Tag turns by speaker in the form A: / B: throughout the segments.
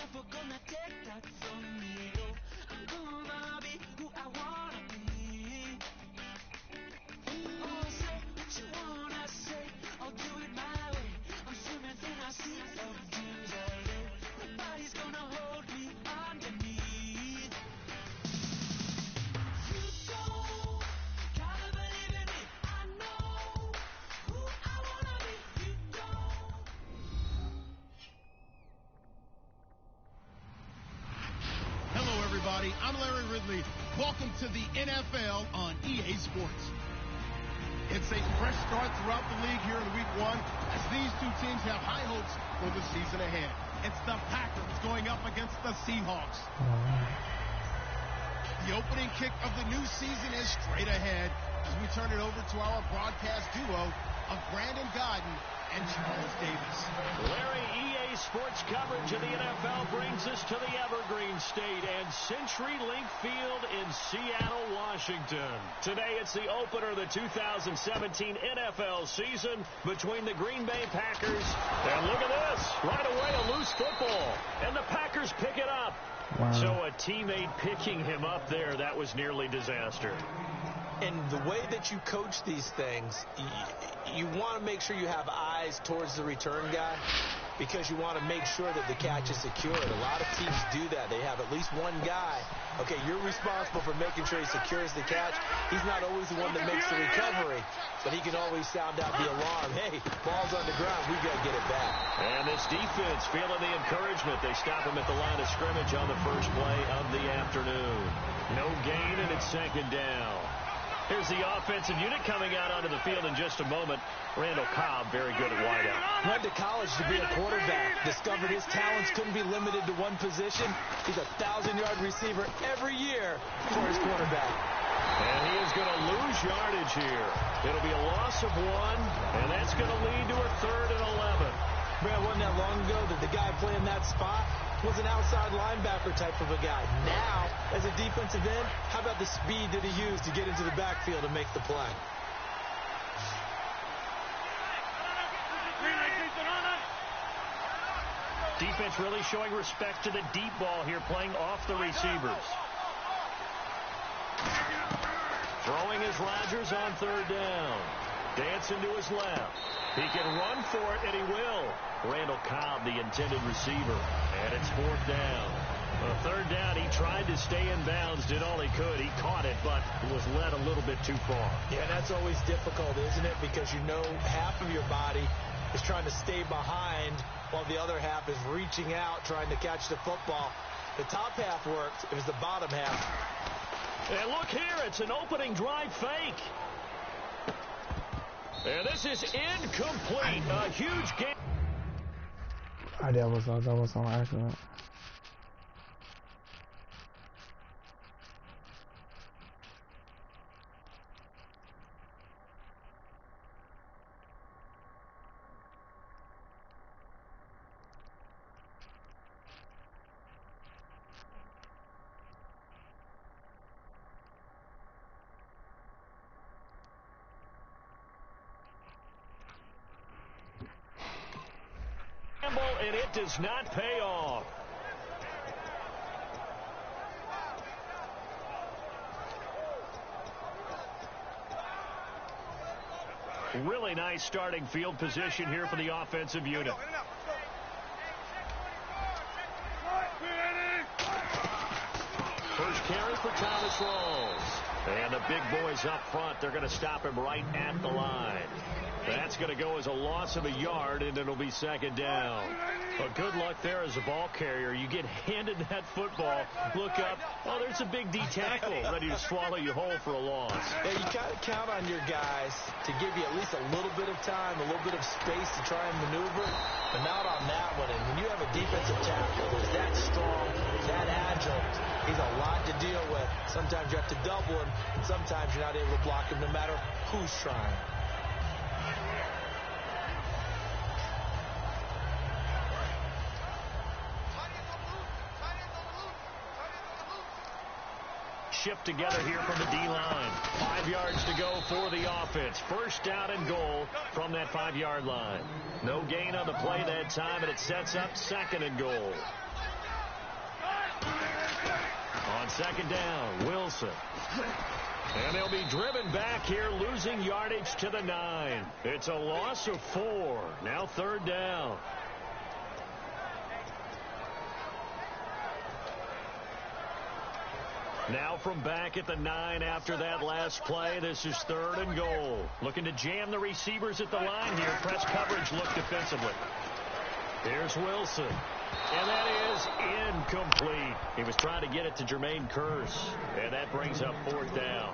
A: never gonna take that from me. Oh, I'm gonna be who I wanna be. Oh, say what you wanna say, I'll do it my way. I'm swimming in a sea of dreams all day. Nobody's gonna hold me underneath. You don't gotta believe in me. I know who I wanna be. You don't.
B: Hello, everybody. I'm Larry Ridley. Welcome to the NFL on EA Sports. It's a fresh start throughout the league here in Week 1 as these two teams have high hopes for the season ahead. It's the Packers going up against the Seahawks. The opening kick of the new season is straight ahead as we turn it over to our broadcast duo of Brandon Godden and Charles Davis.
C: Larry, EA Sports coverage of the NFL brings us to the Evergreen State and CenturyLink Field in Seattle, Washington. Today it's the opener of the 2017 NFL season between the Green Bay Packers. And look at this. Right away, a loose football. And the Packers pick it up. Wow. So a teammate picking him up there, that was nearly disaster.
D: And the way that you coach these things, you want to make sure you have eyes towards the return guy because you want to make sure that the catch is secured. A lot of teams do that. They have at least one guy. Okay, you're responsible for making sure he secures the catch. He's not always the one that makes the recovery, but he can always sound out the alarm. Hey, ball's on the ground. We've got to get it back.
C: And this defense feeling the encouragement. They stop him at the line of scrimmage on the first play of the afternoon. No gain, and it's second down. Here's the offensive unit coming out onto the field in just a moment. Randall Cobb, very good at wideout.
D: Went to college to be a quarterback. Discovered his talents couldn't be limited to one position. He's a 1,000-yard receiver every year for his quarterback.
C: And he is going to lose yardage here. It'll be a loss of 1, and that's going to lead to a 3rd and 11.
D: Brad, wasn't that long ago that the guy playing that spot was an outside linebacker type of a guy. Now, as a defensive end, how about the speed that he used to get into the backfield and make the play?
C: Defense really showing respect to the deep ball here, playing off the receivers. Throwing is Rodgers on 3rd down. Dancing to his left. He can run for it, and he will. Randall Cobb, the intended receiver. And it's 4th down. 3rd down, he tried to stay in bounds, did all he could. He caught it, but was led a little bit too far.
D: Yeah, that's always difficult, isn't it? Because you know half of your body is trying to stay behind while the other half is reaching out, trying to catch the football. The top half worked. It was the bottom half.
C: And look here, it's an opening drive fake. And this is incomplete. A huge game.
E: That was on accident.
C: And it does not pay off. Really nice starting field position here for the offensive unit. First carry for Thomas Rawls. And the big boys up front, they're going to stop him right at the line. That's going to go as a loss of a yard, and it'll be 2nd down. Well, good luck there as a ball carrier. You get handed that football, look up, oh, there's a big D tackle ready to swallow you whole for a loss.
D: Yeah, you got to count on your guys to give you at least a little bit of time, a little bit of space to try and maneuver, but not on that one. And when you have a defensive tackle who's that strong, that agile, he's a lot to deal with. Sometimes you have to double him, and sometimes you're not able to block him no matter who's trying.
C: Shift together here from the D-line. 5 yards to go for the offense. First down and goal from that 5-yard line. No gain on the play that time, and it sets up 2nd and goal. second down, Wilson. And they'll be driven back here, losing yardage to the 9. It's a loss of 4. Now third down. Now from back at the 9 after that last play, this is third and goal. Looking to jam the receivers at the line here. Press coverage look defensively. Here's Wilson. And that is incomplete. He was trying to get it to Jermaine Kearse. And that brings up fourth down.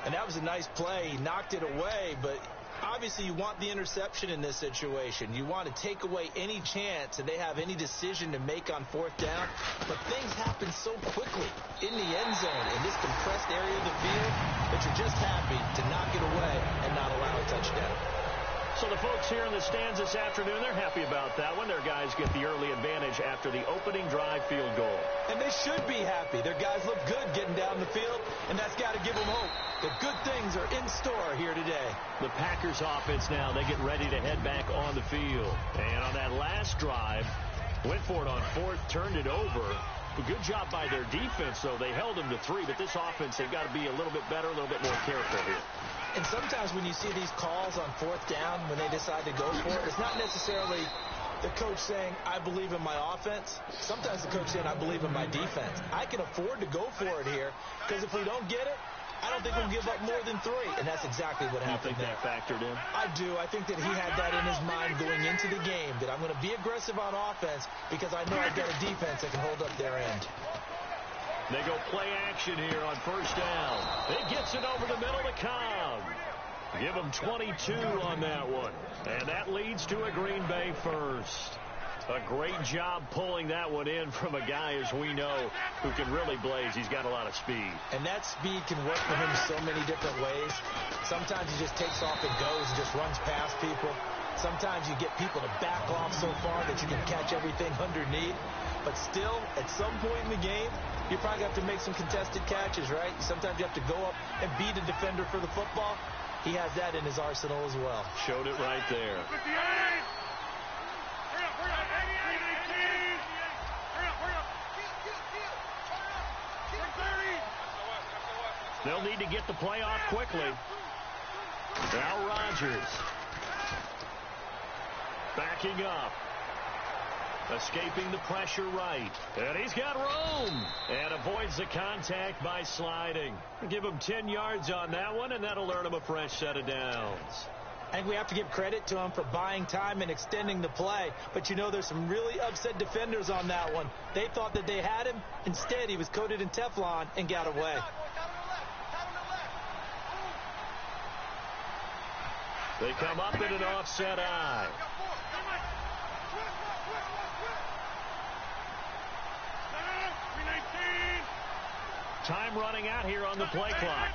D: And that was a nice play. He knocked it away, but obviously you want the interception in this situation. You want to take away any chance that they have any decision to make on fourth down. But things happen so quickly in the end zone in this compressed area of the field that you're just happy to knock it away and not allow a touchdown.
C: So the folks here in the stands this afternoon, they're happy about that one. Their guys get the early advantage after the opening drive field goal.
D: And they should be happy. Their guys look good getting down the field, and that's got to give them hope that good things are in store here today.
C: The Packers offense now, they get ready to head back on the field. And on that last drive, went for it on fourth, turned it over. A good job by their defense, though. They held them to 3, but this offense, they've got to be a little bit better, a little bit more careful here.
D: And sometimes when you see these calls on fourth down, when they decide to go for it, it's not necessarily the coach saying, I believe in my offense. Sometimes the coach saying, I believe in my defense. I can afford to go for it here, because if we don't get it, I don't think we'll give up more than 3. And that's exactly what happened there.
C: You think that factored in?
D: I do. I think that he had that in his mind going into the game, that I'm going to be aggressive on offense because I know I've got a defense that can hold up their end.
C: They go play action here on first down. It gets it over the middle to Cobb. Give them 22 on that one. And that leads to a Green Bay first. A great job pulling that one in from a guy, as we know, who can really blaze. He's got a lot of speed.
D: And that speed can work for him so many different ways. Sometimes he just takes off and goes and just runs past people. Sometimes you get people to back off so far that you can catch everything underneath. But still, at some point in the game, you probably have to make some contested catches, right? Sometimes you have to go up and beat a defender for the football. He has that in his arsenal as well.
C: Showed it right there. They'll need to get the play off quickly. Now Rodgers. Backing up. Escaping the pressure right. And he's got room. And avoids the contact by sliding. Give him 10 yards on that one, and that'll earn him a fresh set of downs.
D: I think we have to give credit to him for buying time and extending the play. But you know, there's some really upset defenders on that one. They thought that they had him. Instead, he was coated in Teflon and got away.
C: They come up in an offset eye. Time running out here on the play clock.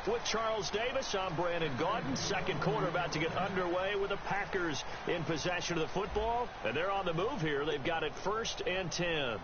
C: With Charles Davis, I'm Brandon Gaudin. Second quarter about to get underway with the Packers in possession of the football. And they're on the move here. They've got it 1st and 10.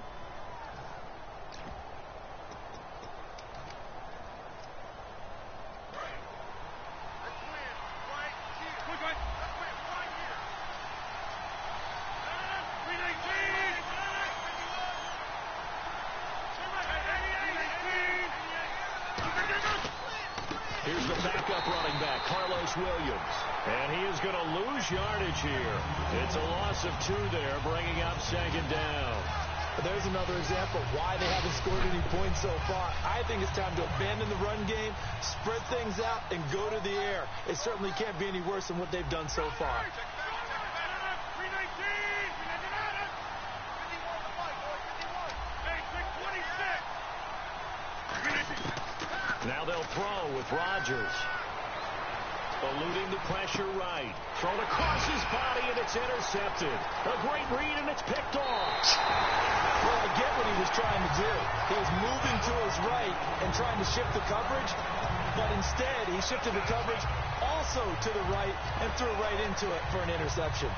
C: Here's the backup running back, Carlos Williams. And he is going to lose yardage here. It's a loss of 2 there, bringing up second down.
D: But there's another example of why they haven't scored any points so far. I think it's time to abandon the run game, spread things out, and go to the air. It certainly can't be any worse than what they've done so far.
C: Now they'll throw with Rodgers. Eluding the pressure right. Thrown across his body, and it's intercepted. A great read, and it's picked off.
D: Well, I get what he was trying to do. He was moving to his right and trying to shift the coverage, but instead he shifted the coverage also to the right and threw right into it for an interception.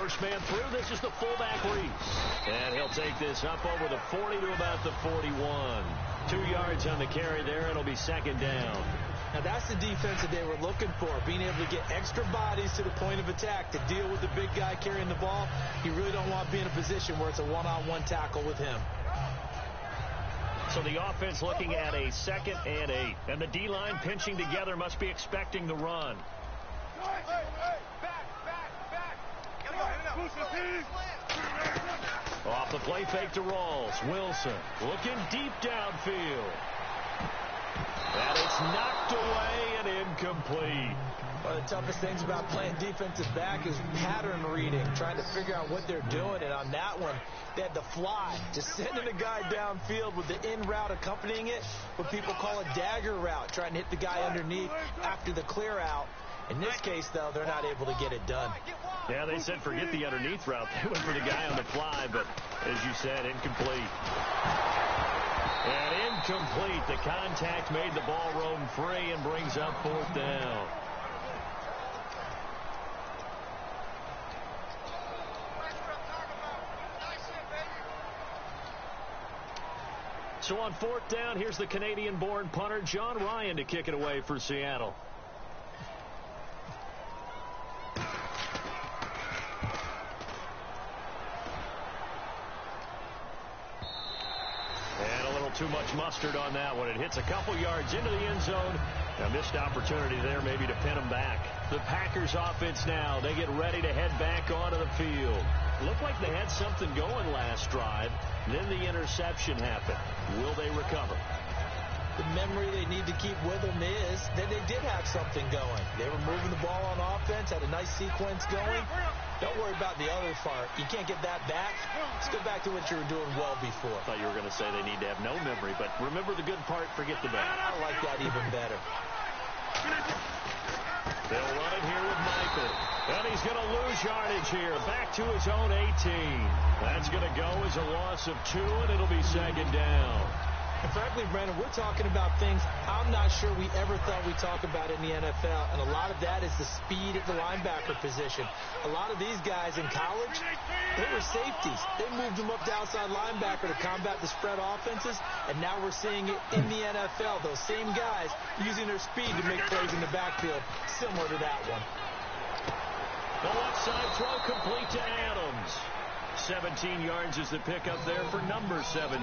C: First man through. This is the fullback, Reese. And he'll take this up over the 40 to about the 41. 2 yards on the carry there. It'll be second down.
D: Now, that's the defense that they were looking for, being able to get extra bodies to the point of attack to deal with the big guy carrying the ball. You really don't want to be in a position where it's a one-on-one tackle with him.
C: So the offense looking at a 2nd and 8. And the D-line pinching together, must be expecting the run. Off the play fake to Rawls. Wilson looking deep downfield. And it's knocked away and incomplete.
D: One of the toughest things about playing defensive back is pattern reading, trying to figure out what they're doing. And on that one, they had to fly, just sending a guy downfield with the in route accompanying it, what people call a dagger route, trying to hit the guy underneath after the clear out. In this case, though, they're not able to get it done.
C: Yeah, they said forget the underneath route. They went for the guy on the fly, but as you said, incomplete. And incomplete. The contact made the ball roam free and brings up 4th down. So on 4th down, here's the Canadian-born punter, John Ryan, to kick it away for Seattle. Too much mustard on that one. It hits a couple yards into the end zone. A missed opportunity there maybe to pin them back. The Packers offense now. They get ready to head back onto the field. Looked like they had something going last drive. Then the interception happened. Will they recover?
D: The memory they need to keep with them is that they did have something going. They were moving the ball on offense, had a nice sequence going. Don't worry about the other part. You can't get that back. Let's go back to what you were doing well before.
C: I thought you were going to say they need to have no memory, but remember the good part, forget the bad.
D: I like that even better.
C: They'll run it here with Michael. And he's going to lose yardage here. Back to his own 18. That's going to go as a loss of 2, and it'll be second down.
D: And frankly, Brandon, we're talking about things I'm not sure we ever thought we'd talk about in the NFL, and a lot of that is the speed at the linebacker position. A lot of these guys in college, they were safeties. They moved them up to outside linebacker to combat the spread offenses, and now we're seeing it in the NFL. Those same guys using their speed to make plays in the backfield, similar to that one.
C: The left side throw complete to Adams. 17 yards is the pickup there for number 17.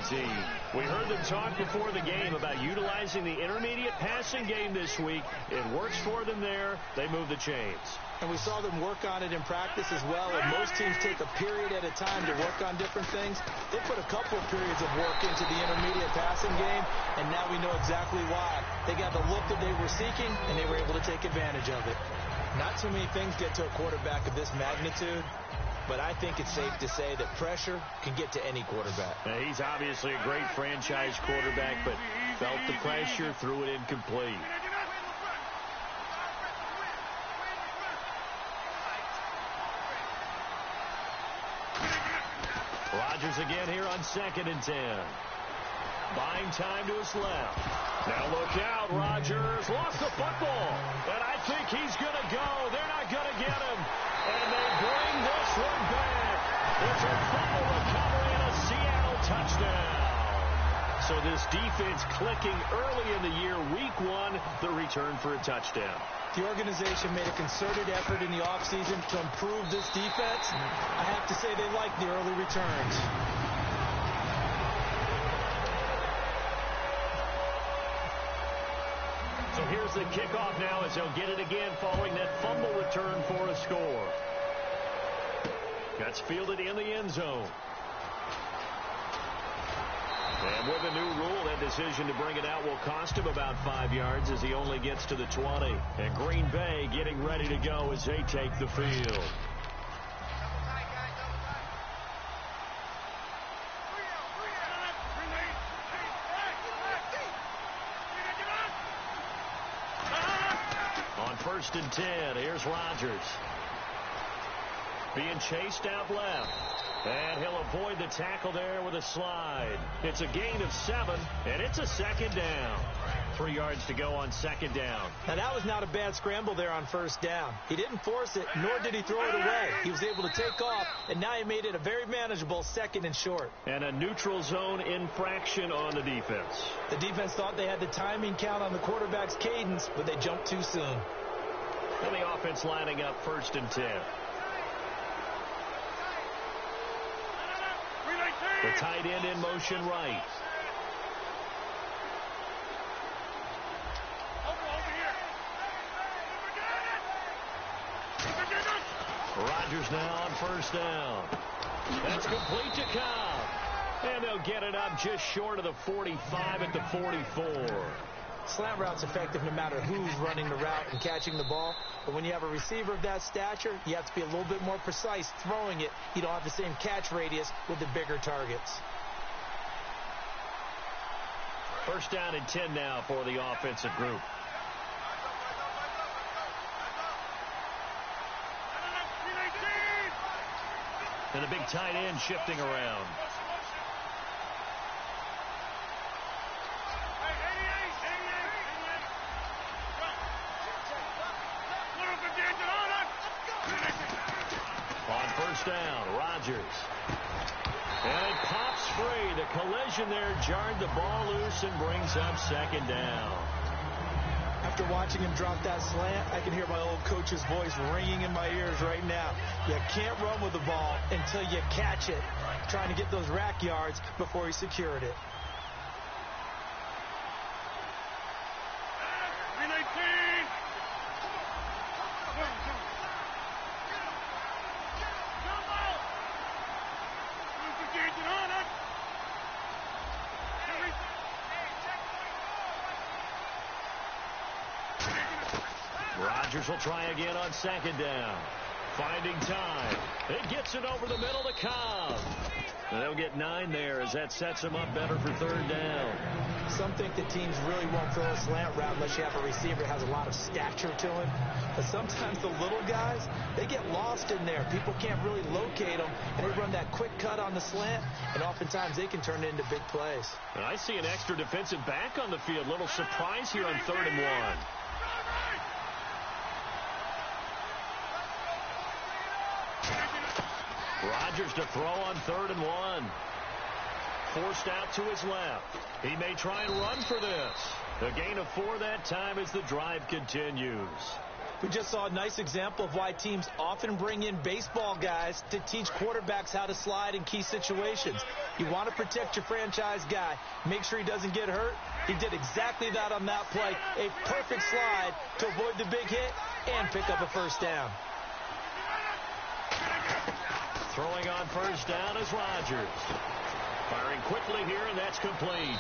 C: We heard them talk before the game about utilizing the intermediate passing game this week. It works for them there. They move the chains.
D: And we saw them work on it in practice as well. And most teams take a period at a time to work on different things. They put a couple of periods of work into the intermediate passing game, and now we know exactly why. They got the look that they were seeking, and they were able to take advantage of it. Not too many things get to a quarterback of this magnitude, but I think it's safe to say that pressure can get to any quarterback.
C: He's obviously a great franchise quarterback, but felt the pressure, threw it incomplete. Rodgers again here on 2nd and 10. Buying time to his left. Now look out, Rodgers lost the football. And I think he's going to go. They're not going to get him. And they bring this one back. It's a fumble recovery and a Seattle touchdown. So this defense clicking early in the year, week 1, the return for a touchdown.
D: The organization made a concerted effort in the offseason to improve this defense. I have to say they like the early returns.
C: So here's the kickoff now as they'll get it again following that fumble return for a score. That's fielded in the end zone. And with a new rule, that decision to bring it out will cost him about 5 yards as he only gets to the 20. And Green Bay getting ready to go as they take the field. On 1st and 10, here's Rodgers. Being chased out left. And he'll avoid the tackle there with a slide. It's a gain of 7, and it's a second down. 3 yards to go on second down.
D: Now, that was not a bad scramble there on first down. He didn't force it, nor did he throw it away. He was able to take off, and now he made it a very manageable 2nd and short.
C: And a neutral zone infraction on the defense.
D: The defense thought they had the timing count on the quarterback's cadence, but they jumped too soon.
C: And the offense lining up 1st and 10. The tight end in motion right. Rodgers now on 1st down. That's complete to Cobb. And they'll get it up just short of the 45 at the 44.
D: Slant route's effective no matter who's running the route and catching the ball. But when you have a receiver of that stature, you have to be a little bit more precise throwing it. You don't have the same catch radius with the bigger targets.
C: 1st down and 10 now for the offensive group. And the big tight end shifting around. On 1st down, Rodgers. And it pops free. The collision there jarred the ball loose and brings up 2nd down.
D: After watching him drop that slant, I can hear my old coach's voice ringing in my ears right now. You can't run with the ball until you catch it. Trying to get those rack yards before he secured it.
C: Rodgers will try again on 2nd down. Finding time. It gets it over the middle to Cobb. And they'll get 9 there as that sets them up better for 3rd down.
D: Some think the teams really won't throw a slant route unless you have a receiver that has a lot of stature to him. But sometimes the little guys, they get lost in there. People can't really locate them, and they run that quick cut on the slant, and oftentimes they can turn it into big plays.
C: And I see an extra defensive back on the field. Little surprise here on 3rd and 1. Rodgers to throw on 3rd and 1. Forced out to his left. He may try and run for this. A gain of 4 that time as the drive continues.
D: We just saw a nice example of why teams often bring in baseball guys to teach quarterbacks how to slide in key situations. You want to protect your franchise guy. Make sure he doesn't get hurt. He did exactly that on that play. A perfect slide to avoid the big hit and pick up a 1st down.
C: Throwing on 1st down is Rodgers. Firing quickly here, and that's complete.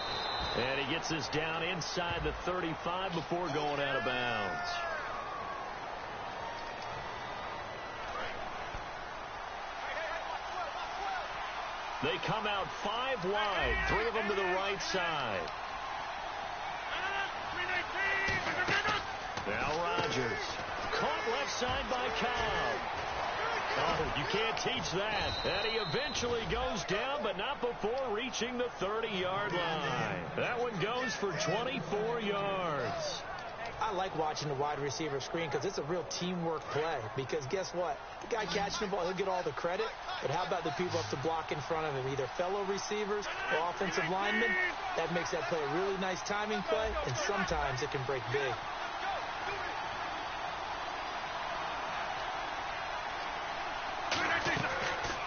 C: And he gets this down inside the 35 before going out of bounds. They come out 5 wide, 3 of them to the right side. Now Rodgers. Caught left side by Cobb. Oh, you can't teach that. And he eventually goes down, but not before reaching the 30-yard line. That one goes for 24 yards.
D: I like watching the wide receiver screen because it's a real teamwork play. Because guess what? The guy catching the ball, he'll get all the credit. But how about the people up to block in front of him, either fellow receivers or offensive linemen? That makes that play a really nice timing play, and sometimes it can break big.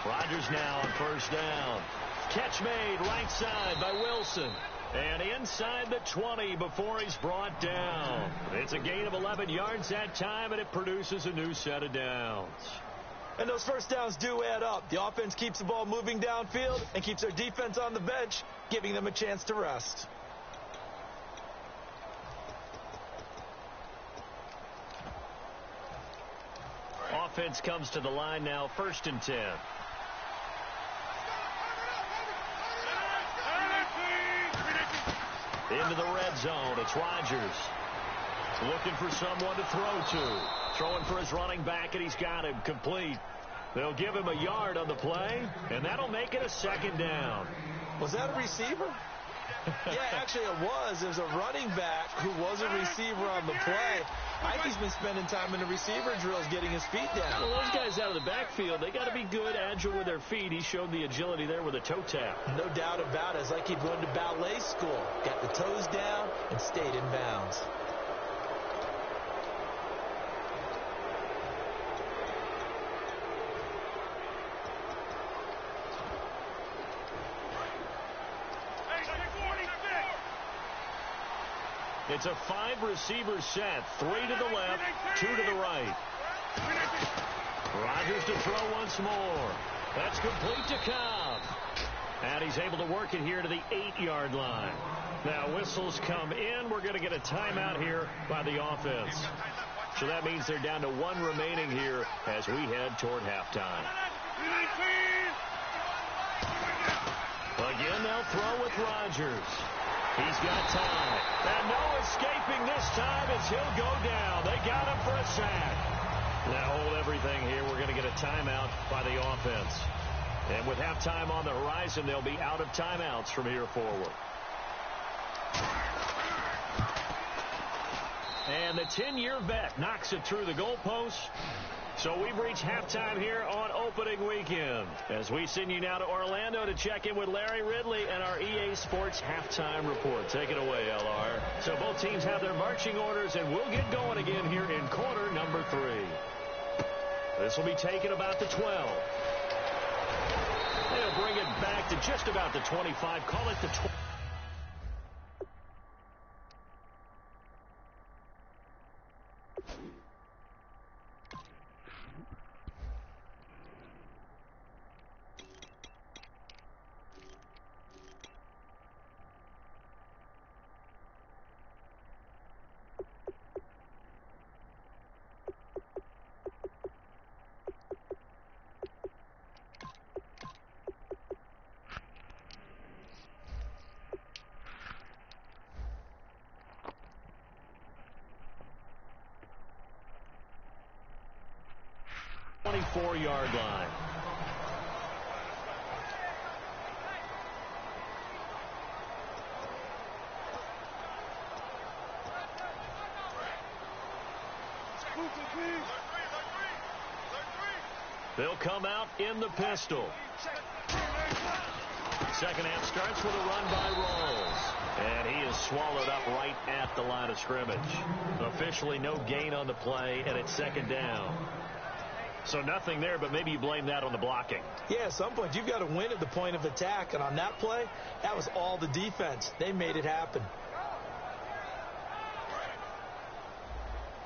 C: Rodgers now on 1st down. Catch made right side by Wilson. And inside the 20 before he's brought down. It's a gain of 11 yards that time, and it produces a new set of downs.
D: And those 1st downs do add up. The offense keeps the ball moving downfield and keeps their defense on the bench, giving them a chance to rest.
C: Offense comes to the line now, 1st and 10. Into the red zone. It's Rodgers. Looking for someone to throw to. Throwing for his running back, and he's got him complete. They'll give him a yard on the play, and that'll make it a 2nd down.
D: Was that a receiver? Yeah, actually it was. There's a running back who was a receiver on the play. Ikey's been spending time in the receiver drills getting his feet down.
C: Well, those guys out of the backfield, they got to be good, agile with their feet. He showed the agility there with a toe tap.
D: No doubt about it. It's like he'd gone to ballet school. Got the toes down and stayed in bounds.
C: It's a 5-receiver set. 3 to the left, 2 to the right. Rodgers to throw once more. That's complete to Cobb. And he's able to work it here to the 8-yard line. Now whistles come in. We're going to get a timeout here by the offense. So that means they're down to 1 remaining here as we head toward halftime. Again, they'll throw with Rodgers. He's got time. And no escaping this time as he'll go down. They got him for a sack. Now hold everything here. We're going to get a timeout by the offense. And with halftime on the horizon, they'll be out of timeouts from here forward. And the 10-year vet knocks it through the goalpost. So we've reached halftime here on opening weekend. As we send you now to Orlando to check in with Larry Ridley and our EA Sports halftime report. Take it away, LR. So both teams have their marching orders, and we'll get going again here in quarter number 3. This will be taken about the 12. They'll bring it back to just about the 25. Call it the 20. Yard line. They'll come out in the pistol. Second half starts with a run by Rolls. And he is swallowed up right at the line of scrimmage. Officially no gain on the play, and it's second down. So nothing there, but maybe you blame that on the blocking.
D: Yeah, at some point you've got to win at the point of attack. And on that play, that was all the defense. They made it happen.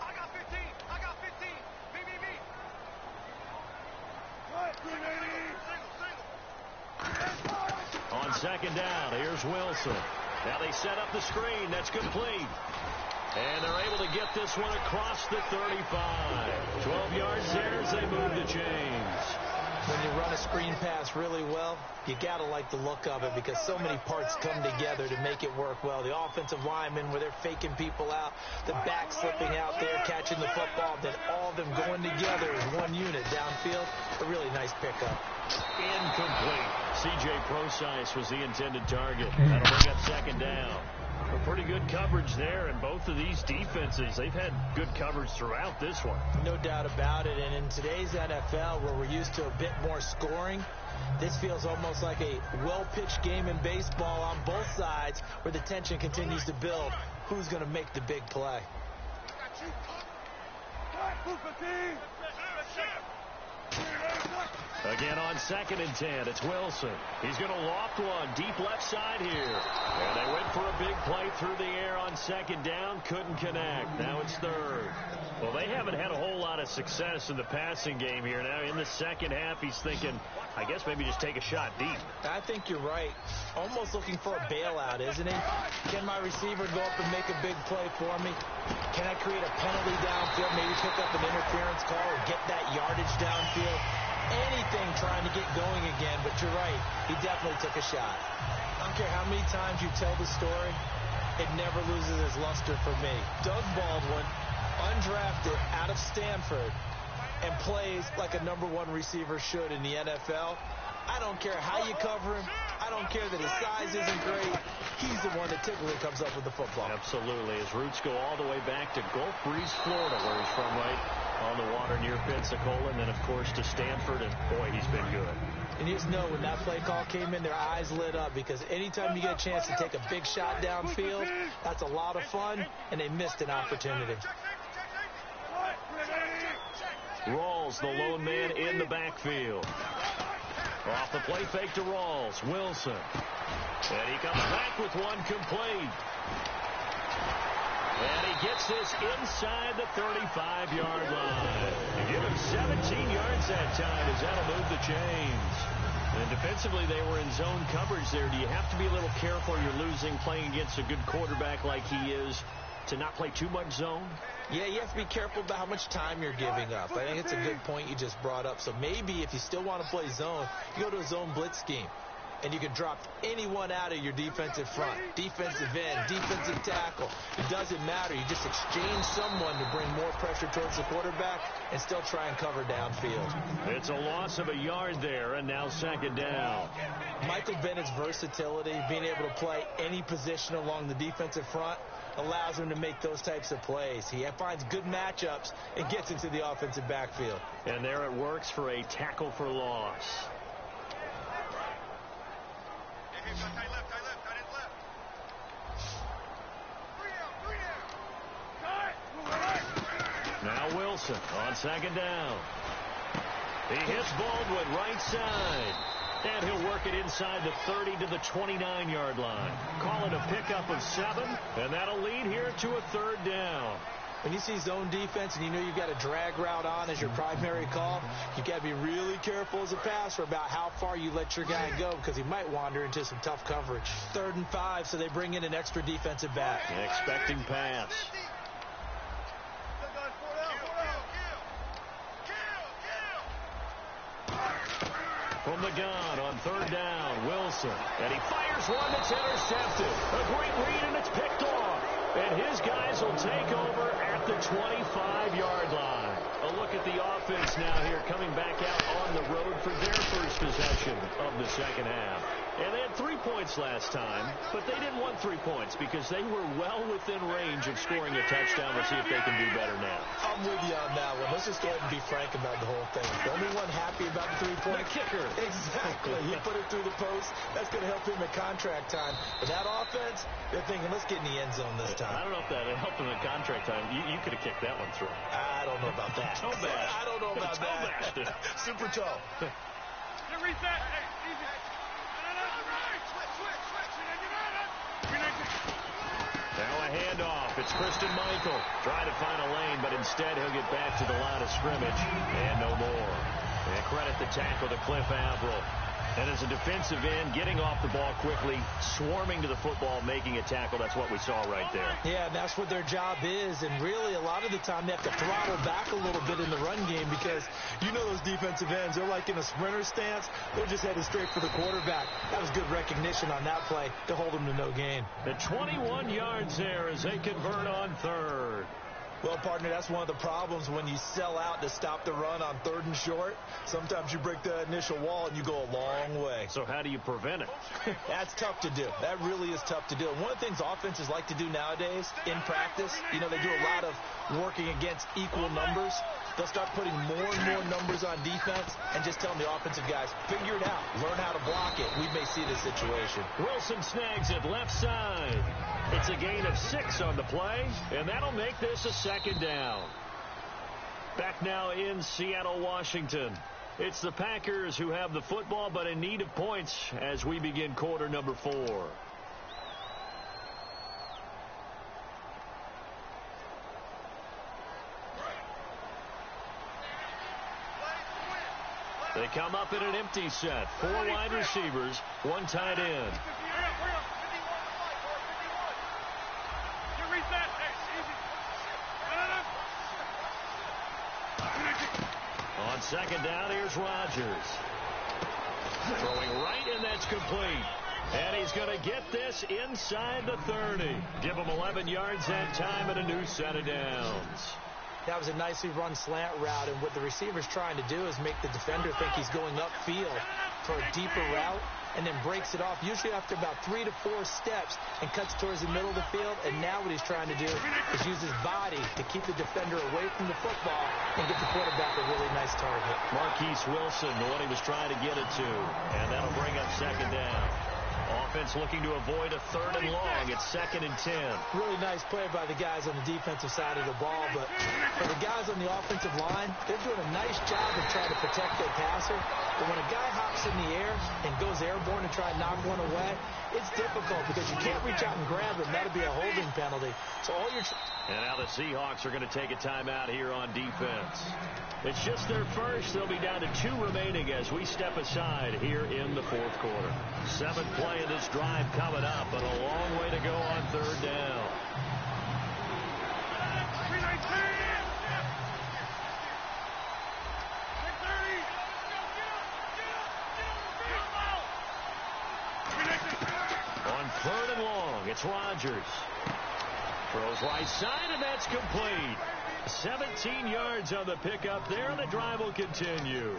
F: I got 15. I got 15. Me.
C: On second down, here's Wilson. Now they set up the screen. That's complete. And they're able to get this one across the 35. 12 yards there as they move the chains.
D: When you run a screen pass really well, you got to like the look of it because so many parts come together to make it work well. The offensive linemen, where they're faking people out, the back slipping out there, catching the football, then all of them going together as one unit downfield. A really nice pickup.
C: Incomplete. C.J. Procise was the intended target. That'll bring up second down. A pretty good coverage there, and both of these defenses, they've had good coverage throughout this one.
D: No doubt about it, and in today's NFL, where we're used to a bit more scoring, this feels almost like a well-pitched game in baseball on both sides, where the tension continues to build. Who's going to make the big play?
C: Again on 2nd and 10, it's Wilson. He's going to loft one deep left side here. And they went for a big play through the air on second down. Couldn't connect. Now it's third. Well, they haven't had a whole lot of success in the passing game here. Now in the second half, he's thinking, I guess maybe just take a shot deep.
D: I think you're right. Almost looking for a bailout, isn't he? Can my receiver go up and make a big play for me? Can I create a penalty downfield, maybe pick up an interference call or get that yardage downfield? Anything trying to get going again, but you're right. He definitely took a shot. I don't care how many times you tell the story, it never loses its luster for me. Doug Baldwin, undrafted out of Stanford, and plays like a #1 receiver should in the NFL. I don't care how you cover him, I don't care that his size isn't great. He's the one that typically comes up with the football.
C: Absolutely. His roots go all the way back to Gulf Breeze, Florida, where he's from, right on the water near Pensacola, and then, of course, to Stanford, and, boy, he's been good.
D: And you just know when that play call came in, their eyes lit up, because anytime you get a chance to take a big shot downfield, that's a lot of fun, and they missed an opportunity.
C: Rawls, the lone man in the backfield. Off the play fake to Rawls. Wilson. And he comes back with one complete. And he gets this inside the 35-yard line. You give him 17 yards that time as that'll move the chains. And defensively, they were in zone coverage there. Do you have to be a little careful? You're losing playing against a good quarterback like he is to not play too much zone?
D: Yeah, you have to be careful about how much time you're giving up. I think it's a good point you just brought up. So maybe if you still want to play zone, you go to a zone blitz scheme. And you can drop anyone out of your defensive front, defensive end, defensive tackle. It doesn't matter. You just exchange someone to bring more pressure towards the quarterback and still try and cover downfield.
C: It's a loss of a yard there, and now second down.
D: Michael Bennett's versatility, being able to play any position along the defensive front, allows him to make those types of plays. He finds good matchups and gets into the offensive backfield.
C: And there it works for a tackle for loss.
F: Tight left.
C: Now Wilson on second down. He hits Baldwin right side. And he'll work it inside the 30 to the 29-yard line. Call it a pickup of 7, and that'll lead here to a third down.
D: When you see zone defense and you know you've got a drag route on as your primary call, you got to be really careful as a passer about how far you let your guy go, because he might wander into some tough coverage. 3rd and 5, so they bring in an extra defensive back.
C: An expecting pass. From the gun on 3rd down, Wilson. And he fires one that's intercepted. A great read, and it's picked off. And his guys will take over at the 25-yard line. A look at the offense now here, coming back out on the road for their first possession of the second half. And they had 3 points last time, but they didn't want 3 points because they were well within range of scoring a touchdown. We'll see if they can do better now.
D: I'm with you on that one. Let's just go ahead and be frank about the whole thing. The only one happy about the 3 points.
C: The kicker.
D: Exactly. He put it through the post. That's going to help him at contract time. But that offense, they're thinking, let's get in the end zone this time.
C: I don't know if that helped him at contract time. You could have kicked that one through.
D: I don't know about that.
C: Toe bash.
D: I don't know about
C: Toe bashed it.
D: that. Super toe.
F: Reset. Hey, easy.
C: Now a handoff. It's Christian Michael. Trying to find a lane, but instead he'll get back to the line of scrimmage. And no more. And credit the tackle to Cliff Averill. And as a defensive end, getting off the ball quickly, swarming to the football, making a tackle. That's what we saw right there.
D: Yeah, and that's what their job is. And really, a lot of the time, they have to throttle back a little bit in the run game, because you know those defensive ends, they're like in a sprinter stance. They're just headed straight for the quarterback. That was good recognition on that play to hold them to no gain.
C: The 21 yards there as they convert on 3rd.
D: Well, partner, that's one of the problems when you sell out to stop the run on 3rd and short. Sometimes you break that initial wall and you go a long way.
C: So how do you prevent it?
D: That's tough to do. That really is tough to do. And one of the things offenses like to do nowadays in practice, you know, they do a lot of working against equal numbers. They'll start putting more and more numbers on defense and just telling the offensive guys, figure it out. Learn how to block it. We may see this situation.
C: Wilson snags it left side. It's a gain of 6 on the play, and that'll make this a second down. Back now in Seattle, Washington. It's the Packers who have the football, but in need of points as we begin quarter number 4. They come up in an empty set. 4 wide receivers, 1 tight end. On second down, here's Rodgers. Throwing right, and that's complete. And he's going to get this inside the 30. Give him 11 yards that time and a new set of downs.
D: That was a nicely run slant route, and what the receiver's trying to do is make the defender think he's going upfield for a deeper route, and then breaks it off, usually after about 3 to 4 steps, and cuts towards the middle of the field. And now what he's trying to do is use his body to keep the defender away from the football and get the quarterback a really nice target.
C: Marquise Wilson, what he was trying to get it to, and that'll bring up second down. Offense looking to avoid a 3rd and long. It's 2nd and 10.
D: Really nice play by the guys on the defensive side of the ball, but for the guys on the offensive line, they're doing a nice job of trying to protect their passer. But when a guy hops in the air and goes airborne and try to knock one away, it's difficult because you can't reach out and grab him. That'll be a holding penalty. So all you're
C: And now the Seahawks are going to take a timeout here on defense. It's just their first. They'll be down to 2 remaining as we step aside here in the 4th quarter. 7th play of this drive coming up, but a long way to go on 3rd down. On 3rd and long, it's Rodgers. Throws right side, and that's complete. 17 yards on the pickup there, and the drive will continue.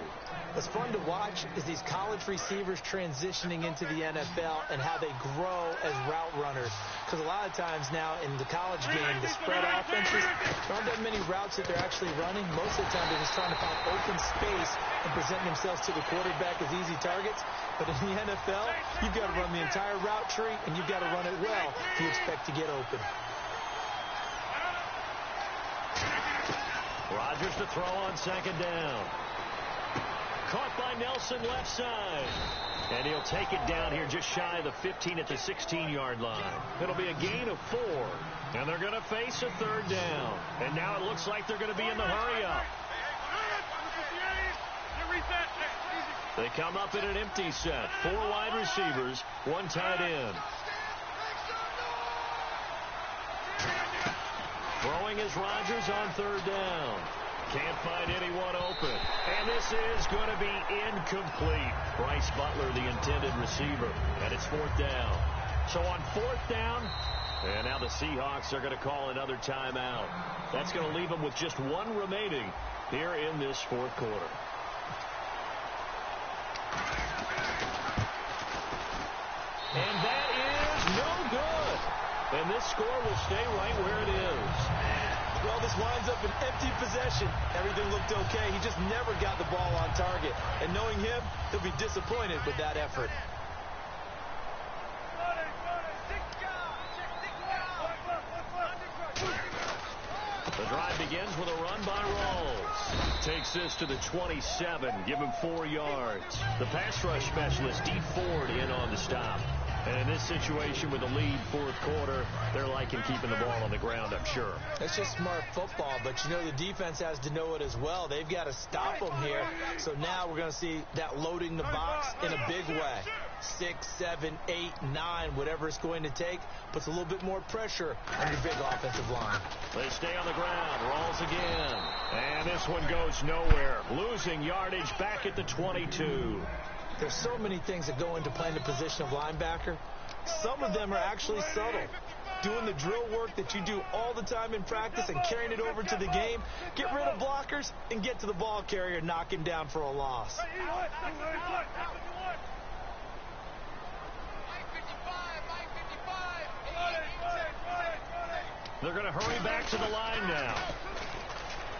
D: What's fun to watch is these college receivers transitioning into the NFL and how they grow as route runners. Because a lot of times now in the college game, the spread offenses, there aren't that many routes that they're actually running. Most of the time they're just trying to find open space and present themselves to the quarterback as easy targets. But in the NFL, you've got to run the entire route tree, and you've got to run it well if you expect to get open.
C: Rodgers to throw on 2nd down. Caught by Nelson left side. And he'll take it down here just shy of the 15 at the 16-yard line. It'll be a gain of 4. And they're going to face a 3rd down. And now it looks like they're going to be in the hurry-up. They come up in an empty set. 4 wide receivers, 1 tight end. Throwing is Rodgers on 3rd down. Can't find anyone open. And this is going to be incomplete. Bryce Butler, the intended receiver. And it's 4th down. So on 4th down, and now the Seahawks are going to call another timeout. That's going to leave them with just 1 remaining here in this 4th quarter. And that is no good. And this score will stay right where it is.
D: Well, this winds up an empty possession. Everything looked okay. He just never got the ball on target. And knowing him, he'll be disappointed with that effort.
C: The drive begins with a run by Rawls. Takes this to the 27. Give him 4 yards. The pass rush specialist, D. Ford, in on the stop. And in this situation with the lead 4th quarter, they're liking keeping the ball on the ground, I'm sure.
D: That's just smart football, but you know the defense has to know it as well. They've got to stop them here. So now we're going to see that loading the box in a big way. 6, 7, 8, 9, whatever it's going to take, puts a little bit more pressure on your big offensive line.
C: They stay on the ground. Rawls again. And this one goes nowhere. Losing yardage back at the 22.
D: There's so many things that go into playing the position of linebacker. Some of them are actually subtle. Doing the drill work that you do all the time in practice and carrying it over to the game. Get rid of blockers and get to the ball carrier, knock him down for a loss.
C: They're going to hurry back to the line now.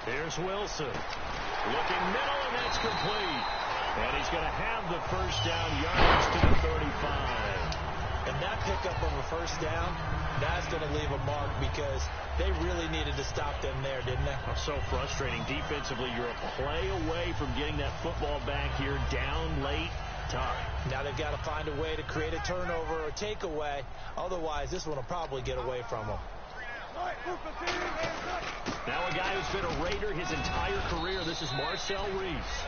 C: Here's Wilson. Looking middle, and that's complete. And he's going to have the first down, yards to the 35.
D: And that pickup of a first down, that's going to leave a mark because they really needed to stop them there, didn't they?
C: So frustrating. Defensively, you're a play away from getting that football back here down late. Tough.
D: Now they've got to find a way to create a turnover or takeaway. Otherwise, this one will probably get away from them.
C: Now a guy who's been a Raider his entire career. This is Marcel Reese.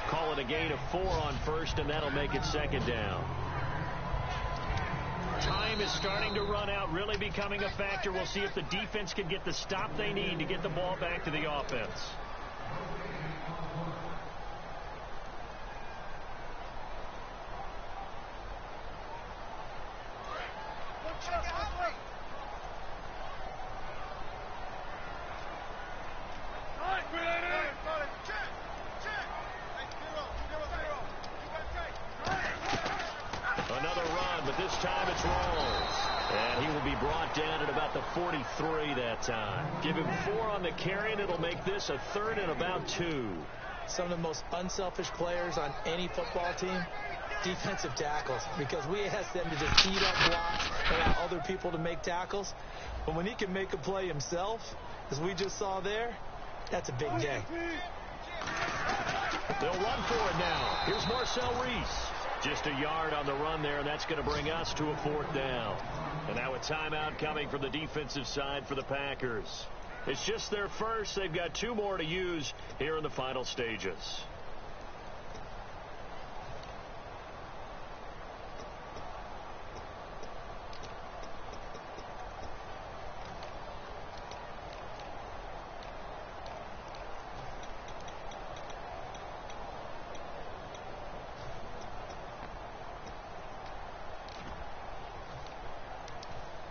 C: Call it a gain of 4 on first, and that'll make it second down. Time is starting to run out, really becoming a factor. We'll see if the defense can get the stop they need to get the ball back to the offense. time it's rolled. And he will be brought down at about the 43 that time. Give him 4 on the carry, and it'll make this a 3rd and about 2.
D: Some of the most unselfish players on any football team, defensive tackles, because we ask them to just eat up blocks and allow other people to make tackles. But when he can make a play himself, as we just saw there, that's a big day.
C: They'll run for it now. Here's Marcel Reese. Just a yard on the run there, and that's going to bring us to a 4th down. And now a timeout coming from the defensive side for the Packers. It's just their first. They've got 2 more to use here in the final stages.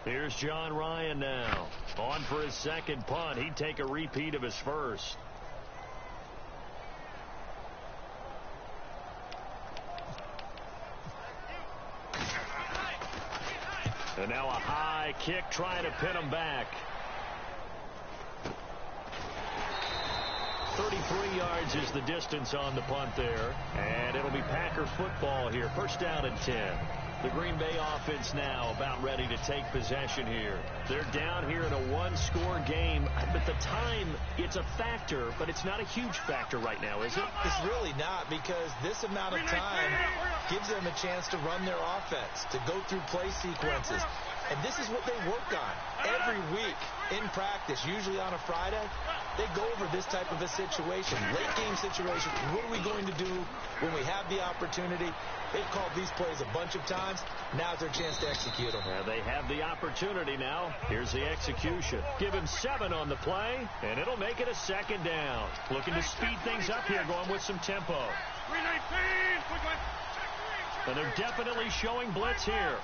C: Here's John Ryan now. On for his 2nd punt. He'd take a repeat of his first. And now a high kick trying to pin him back. 33 yards is the distance on the punt there. And it'll be Packer football here. 1st down and 10. The Green Bay offense now about ready to take possession here. They're down here in a 1-score game, but the time, it's a factor, but it's not a huge factor right now, is it?
D: It's really not, because this amount of time gives them a chance to run their offense, to go through play sequences. And this is what they work on every week in practice, usually on a Friday. They go over this type of a situation, late game situation. What are we going to do when we have the opportunity? They've called these plays a bunch of times. Now's their chance to execute them.
C: They have the opportunity now. Here's the execution. Give him 7 on the play, and it'll make it a 2nd down. Looking to speed things up here, going with some tempo. And they're definitely showing blitz here.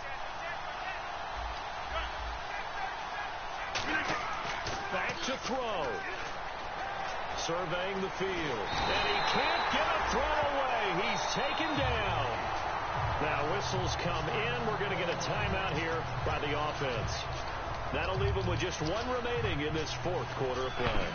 C: Back to throw. Surveying the field. And he can't get a throw away. He's taken down. Now whistles come in. We're going to get a timeout here by the offense. That'll leave them with just 1 remaining in this 4th quarter of play.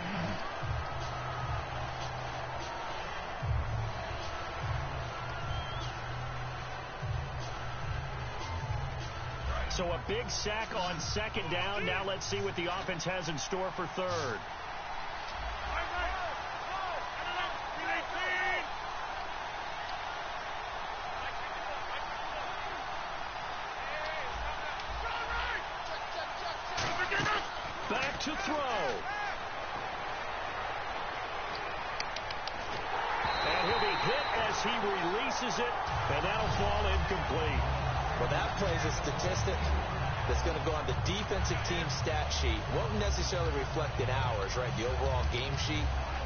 C: So a big sack on 2nd down. Now let's see what the offense has in store for 3rd. Back to throw. And he'll be hit as he releases it, and that'll fall incomplete.
D: Well, that plays a statistic that's going to go on the defensive team stat sheet. Won't necessarily reflect in ours, right, the overall game sheet.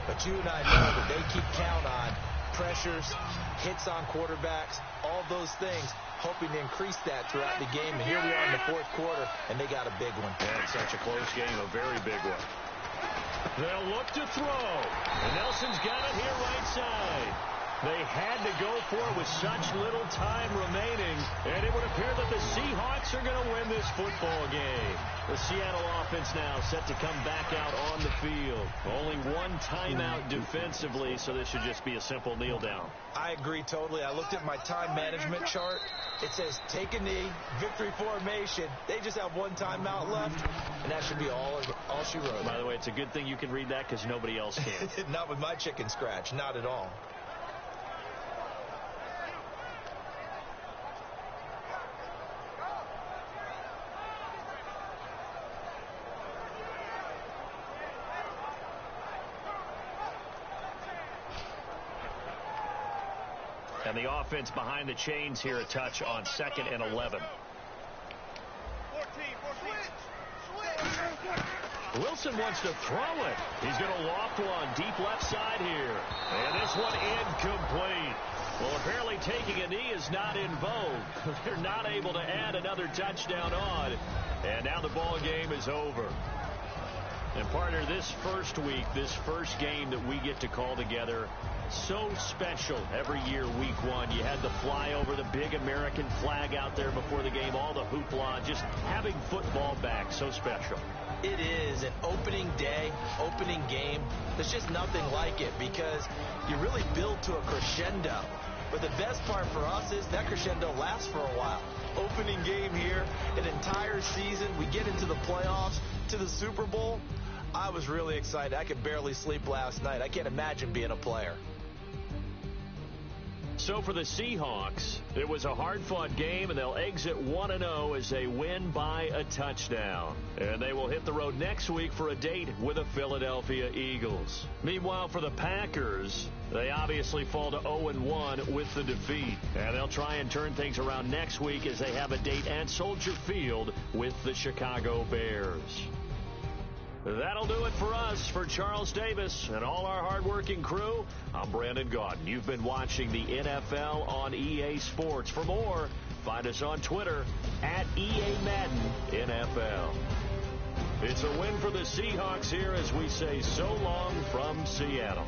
D: But you and I know that they keep count on pressures, hits on quarterbacks, all those things, hoping to increase that throughout the game. And here we are in the 4th quarter, and they got a big one.
C: And such a close game, a very big one. They'll look to throw. And Nelson's got it here right side. They had to go for it with such little time remaining, and it would appear that the Seahawks are going to win this football game. The Seattle offense now set to come back out on the field. Only 1 timeout defensively, so this should just be a simple kneel down.
D: I agree totally. I looked at my time management chart. It says take a knee, victory formation. They just have 1 timeout left, and that should be all she wrote.
C: By the way, it's a good thing you can read that because nobody else can.
D: Not with my chicken scratch, not at all.
C: And the offense behind the chains here, a touch on 2nd and 11. Wilson wants to throw it. He's going to loft one deep left side here. And this one incomplete. Well, apparently taking a knee is not in vogue. They're not able to add another touchdown on. And now the ball game is over. And partner, this first week, this first game that we get to call together, so special every year, week one. You had the flyover, the big American flag out there before the game, all the hoopla, just having football back, so special.
D: It is an opening day, opening game. There's just nothing like it because you really build to a crescendo. But the best part for us is that crescendo lasts for a while. Opening game here, an entire season. We get into the playoffs, to the Super Bowl. I was really excited. I could barely sleep last night. I can't imagine being a player.
C: So for the Seahawks, it was a hard-fought game, and they'll exit 1-0 as they win by a touchdown. And they will hit the road next week for a date with the Philadelphia Eagles. Meanwhile, for the Packers, they obviously fall to 0-1 with the defeat. And they'll try and turn things around next week as they have a date at Soldier Field with the Chicago Bears. That'll do it for us. For Charles Davis and all our hardworking crew, I'm Brandon Gaudin. You've been watching the NFL on EA Sports. For more, find us on Twitter at EA Madden NFL. It's a win for the Seahawks here as we say so long from Seattle.